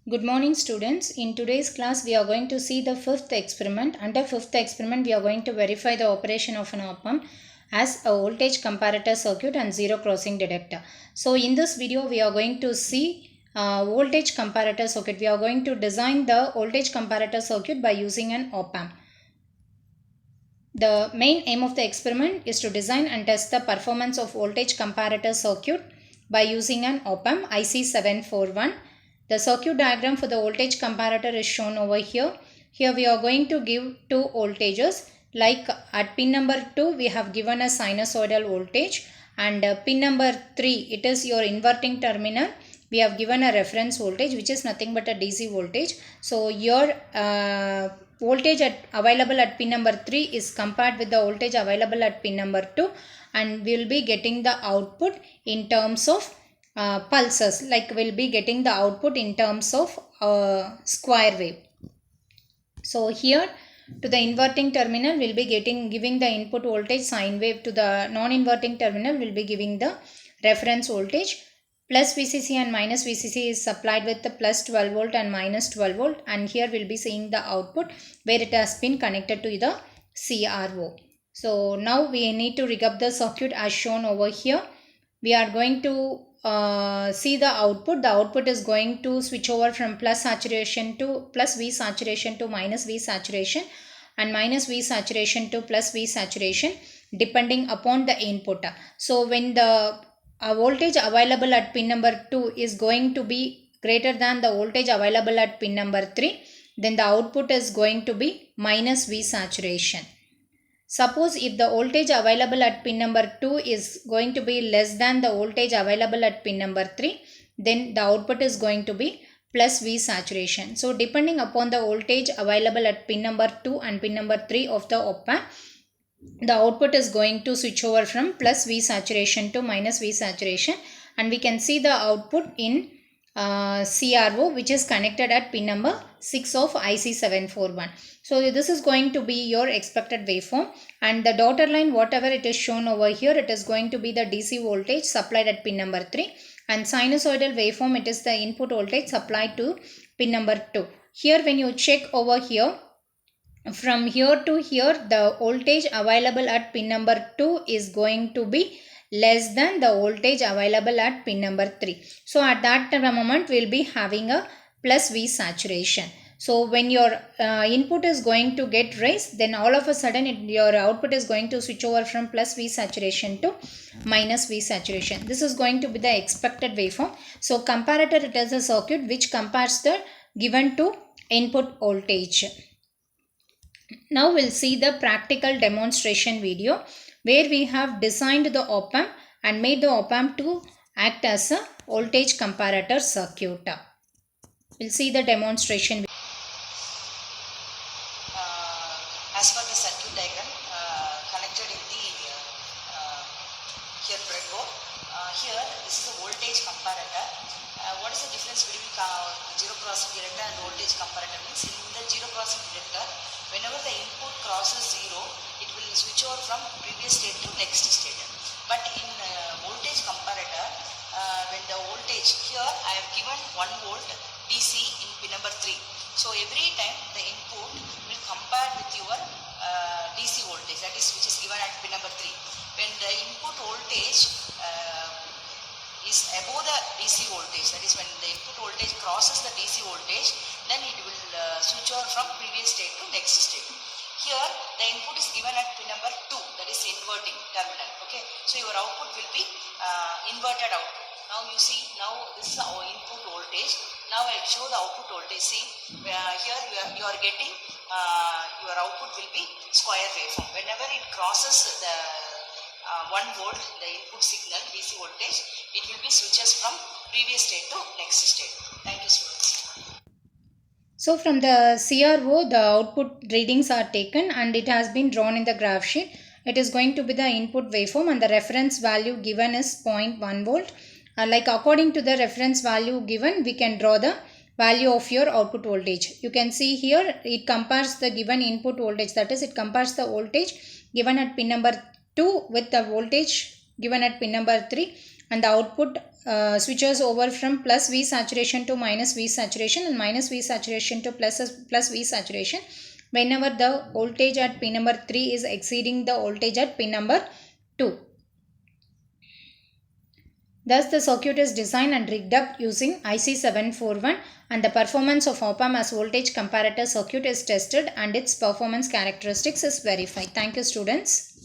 Good morning students. In today's class we are going to see the fifth experiment. Under fifth experiment we are going to verify the operation of an op-amp as a voltage comparator circuit and zero crossing detector. So in this video we are going to see voltage comparator circuit. We are going to design the voltage comparator circuit by using an op-amp. The main aim of the experiment is to design and test the performance of voltage comparator circuit by using an op-amp IC741. The circuit diagram for the voltage comparator is shown over here. Here we are going to give two voltages. Like at pin number 2 we have given a sinusoidal voltage, and pin number 3 it is your inverting terminal. We have given a reference voltage which is nothing but a DC voltage. So your voltage available at pin number 3 is compared with the voltage available at pin number 2, and we will be getting the output in terms of pulses, like we'll be getting the output in terms of square wave. So here to the inverting terminal we'll be giving the input voltage sine wave. To the non-inverting terminal we'll be giving the reference voltage. Plus VCC and minus VCC is supplied with the plus 12 volt and minus 12 volt, and here we'll be seeing the output where it has been connected to the CRO. So now we need to rig up the circuit as shown over here. We are going to see the output. The output is going to switch over from plus saturation to plus V saturation to minus V saturation, and minus V saturation to plus V saturation depending upon the input. So when the voltage available at pin number 2 is going to be greater than the voltage available at pin number 3, then the output is going to be minus V saturation. Suppose if the voltage available at pin number 2 is going to be less than the voltage available at pin number 3, then the output is going to be plus V saturation. So depending upon the voltage available at pin number 2 and pin number 3 of the op-amp, the output is going to switch over from plus V saturation to minus V saturation, and we can see the output in CRO which is connected at pin number 6 of IC741. So this is going to be your expected waveform, and the dotted line whatever it is shown over here, it is going to be the DC voltage supplied at pin number 3, and sinusoidal waveform it is the input voltage supplied to pin number 2. Here when you check over here, from here to here the voltage available at pin number 2 is going to be less than the voltage available at pin number 3. So at that moment we will be having a plus V saturation. So when your input is going to get raised, then all of a sudden your output is going to switch over from plus V saturation to minus V saturation. This is going to be the expected waveform. So comparator, it is a circuit which compares the given to input voltage. Now we'll see the practical demonstration video where we have designed the op-amp and made the op-amp to act as a voltage comparator circuit. We'll see the demonstration. As per the circuit diagram connected in the here breadboard, here this is a voltage comparator. What is the difference between zero crossing detector and voltage comparator? Means in the zero crossing detector, whenever the input crosses 0, it will switch over from previous state to next state. But in voltage comparator, when the voltage, here I have given 1 volt DC in pin number 3. So every time the input will compare with your DC voltage, that is which is given at pin number 3. When the input voltage is above the DC voltage, that is when the input voltage crosses the DC voltage, then it will switch over from previous state to next state. Here the input is given at pin number 2, that is inverting terminal. Okay, so your output will be inverted output. Now you see, now this is our input voltage. Now I show the output voltage. See, here you are getting your output will be square waveform. Whenever it crosses the 1 volt, the input signal DC voltage, it will be switches from previous state to next state. Thank you, students. So from the CRO the output readings are taken and it has been drawn in the graph sheet. It is going to be the input waveform, and the reference value given is 0.1 volt. Like according to the reference value given, we can draw the value of your output voltage. You can see here it compares the given input voltage, that is it compares the voltage given at pin number 2 with the voltage given at pin number 3, and the output switches over from plus V saturation to minus V saturation and minus V saturation to plus V saturation whenever the voltage at pin number 3 is exceeding the voltage at pin number 2. Thus, the circuit is designed and rigged up using IC741 and the performance of op-amp as voltage comparator circuit is tested and its performance characteristics is verified. Thank you, students.